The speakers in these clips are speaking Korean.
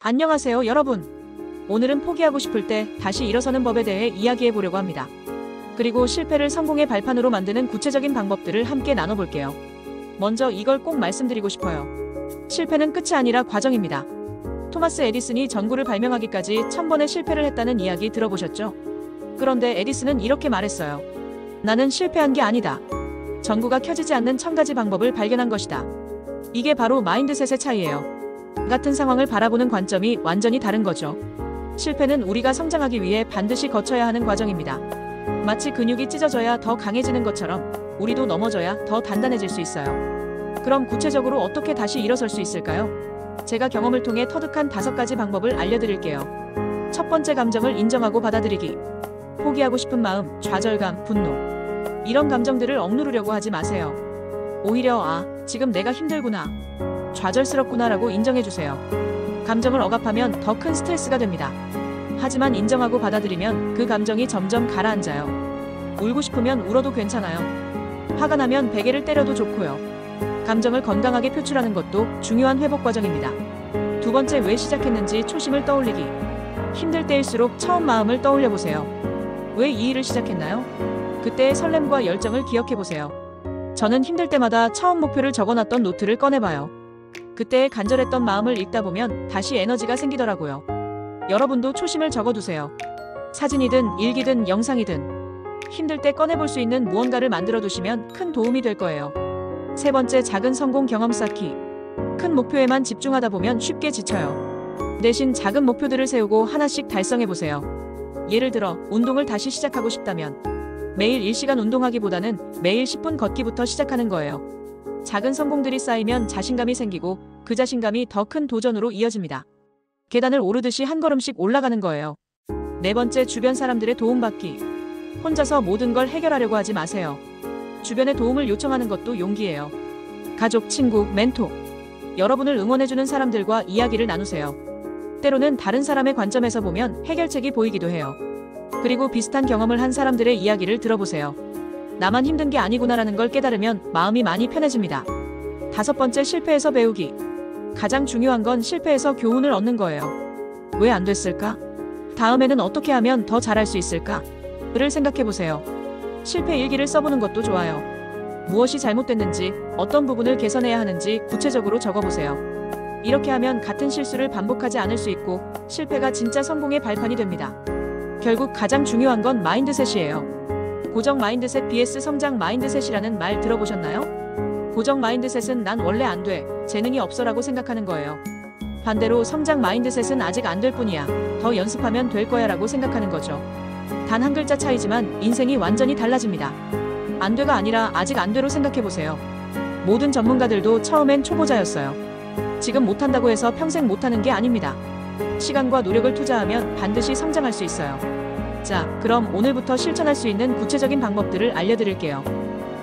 안녕하세요, 여러분. 오늘은 포기하고 싶을 때 다시 일어서는 법에 대해 이야기해 보려고 합니다. 그리고 실패를 성공의 발판으로 만드는 구체적인 방법들을 함께 나눠볼게요. 먼저 이걸 꼭 말씀드리고 싶어요. 실패는 끝이 아니라 과정입니다. 토마스 에디슨이 전구를 발명하기까지 1000번의 실패를 했다는 이야기 들어보셨죠? 그런데 에디슨은 이렇게 말했어요. 나는 실패한 게 아니다. 전구가 켜지지 않는 1000가지 방법을 발견한 것이다. 이게 바로 마인드셋의 차이예요. 같은 상황을 바라보는 관점이 완전히 다른 거죠. 실패는 우리가 성장하기 위해 반드시 거쳐야 하는 과정입니다. 마치 근육이 찢어져야 더 강해지는 것처럼 우리도 넘어져야 더 단단해질 수 있어요. 그럼 구체적으로 어떻게 다시 일어설 수 있을까요? 제가 경험을 통해 터득한 5가지 방법을 알려드릴게요. 첫 번째, 감정을 인정하고 받아들이기. 포기하고 싶은 마음, 좌절감, 분노. 이런 감정들을 억누르려고 하지 마세요. 오히려 지금 내가 힘들구나, 좌절스럽구나라고 인정해주세요. 감정을 억압하면 더 큰 스트레스가 됩니다. 하지만 인정하고 받아들이면 그 감정이 점점 가라앉아요. 울고 싶으면 울어도 괜찮아요. 화가 나면 베개를 때려도 좋고요. 감정을 건강하게 표출하는 것도 중요한 회복 과정입니다. 두 번째, 왜 시작했는지 초심을 떠올리기. 힘들 때일수록 처음 마음을 떠올려보세요. 왜 이 일을 시작했나요? 그때의 설렘과 열정을 기억해보세요. 저는 힘들 때마다 처음 목표를 적어놨던 노트를 꺼내봐요. 그때의 간절했던 마음을 읽다 보면 다시 에너지가 생기더라고요. 여러분도 초심을 적어두세요. 사진이든 일기든 영상이든 힘들 때 꺼내볼 수 있는 무언가를 만들어두시면 큰 도움이 될 거예요. 세 번째, 작은 성공 경험 쌓기. 큰 목표에만 집중하다 보면 쉽게 지쳐요. 대신 작은 목표들을 세우고 하나씩 달성해보세요. 예를 들어 운동을 다시 시작하고 싶다면 매일 1시간 운동하기보다는 매일 10분 걷기부터 시작하는 거예요. 작은 성공들이 쌓이면 자신감이 생기고 그 자신감이 더 큰 도전으로 이어집니다. 계단을 오르듯이 한 걸음씩 올라가는 거예요. 네 번째, 주변 사람들의 도움받기. 혼자서 모든 걸 해결하려고 하지 마세요. 주변의 도움을 요청하는 것도 용기예요. 가족, 친구, 멘토. 여러분을 응원해주는 사람들과 이야기를 나누세요. 때로는 다른 사람의 관점에서 보면 해결책이 보이기도 해요. 그리고 비슷한 경험을 한 사람들의 이야기를 들어보세요. 나만 힘든 게 아니구나라는 걸 깨달으면 마음이 많이 편해집니다. 다섯 번째, 실패에서 배우기. 가장 중요한 건 실패에서 교훈을 얻는 거예요. 왜 안 됐을까? 다음에는 어떻게 하면 더 잘할 수 있을까? 를 생각해보세요. 실패 일기를 써보는 것도 좋아요. 무엇이 잘못됐는지, 어떤 부분을 개선해야 하는지 구체적으로 적어보세요. 이렇게 하면 같은 실수를 반복하지 않을 수 있고 실패가 진짜 성공의 발판이 됩니다. 결국 가장 중요한 건 마인드셋이에요. 고정 마인드셋 vs 성장 마인드셋이라는 말 들어보셨나요? 고정 마인드셋은 난 원래 안 돼, 재능이 없어라고 생각하는 거예요. 반대로 성장 마인드셋은 아직 안 될 뿐이야, 더 연습하면 될 거야 라고 생각하는 거죠. 단 한 글자 차이지만 인생이 완전히 달라집니다. 안 돼가 아니라 아직 안 돼로 생각해보세요. 모든 전문가들도 처음엔 초보자였어요. 지금 못한다고 해서 평생 못하는 게 아닙니다. 시간과 노력을 투자하면 반드시 성장할 수 있어요. 자, 그럼 오늘부터 실천할 수 있는 구체적인 방법들을 알려드릴게요.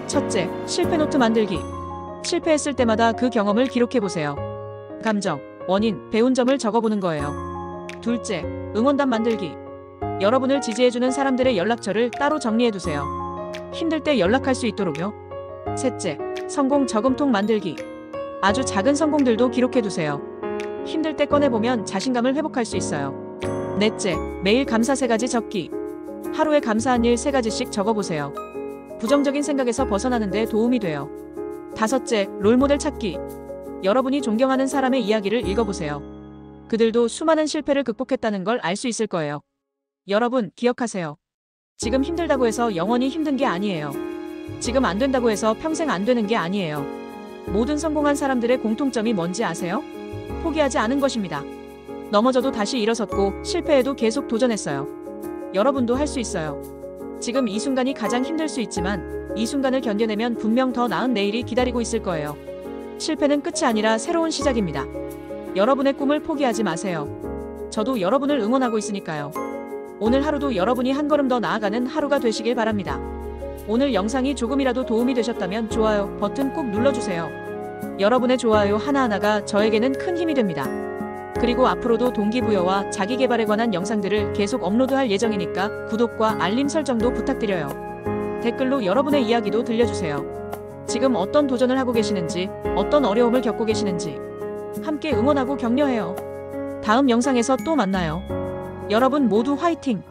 첫째, 실패 노트 만들기. 실패했을 때마다 그 경험을 기록해보세요. 감정, 원인, 배운 점을 적어보는 거예요. 둘째, 응원단 만들기. 여러분을 지지해주는 사람들의 연락처를 따로 정리해두세요. 힘들 때 연락할 수 있도록요. 셋째, 성공 저금통 만들기. 아주 작은 성공들도 기록해두세요. 힘들 때 꺼내보면 자신감을 회복할 수 있어요. 넷째, 매일 감사 3가지 적기. 하루에 감사한 일 3가지씩 적어보세요. 부정적인 생각에서 벗어나는 데 도움이 돼요. 다섯째, 롤모델 찾기. 여러분이 존경하는 사람의 이야기를 읽어보세요. 그들도 수많은 실패를 극복했다는 걸 알 수 있을 거예요. 여러분, 기억하세요. 지금 힘들다고 해서 영원히 힘든 게 아니에요. 지금 안 된다고 해서 평생 안 되는 게 아니에요. 모든 성공한 사람들의 공통점이 뭔지 아세요? 포기하지 않은 것입니다. 넘어져도 다시 일어섰고 실패해도 계속 도전했어요. 여러분도 할 수 있어요. 지금 이 순간이 가장 힘들 수 있지만 이 순간을 견뎌내면 분명 더 나은 내일이 기다리고 있을 거예요. 실패는 끝이 아니라 새로운 시작입니다. 여러분의 꿈을 포기하지 마세요. 저도 여러분을 응원하고 있으니까요. 오늘 하루도 여러분이 한 걸음 더 나아가는 하루가 되시길 바랍니다. 오늘 영상이 조금이라도 도움이 되셨다면 좋아요 버튼 꼭 눌러주세요. 여러분의 좋아요 하나하나가 저에게는 큰 힘이 됩니다. 그리고 앞으로도 동기부여와 자기계발에 관한 영상들을 계속 업로드할 예정이니까 구독과 알림 설정도 부탁드려요. 댓글로 여러분의 이야기도 들려주세요. 지금 어떤 도전을 하고 계시는지, 어떤 어려움을 겪고 계시는지 함께 응원하고 격려해요. 다음 영상에서 또 만나요. 여러분 모두 화이팅!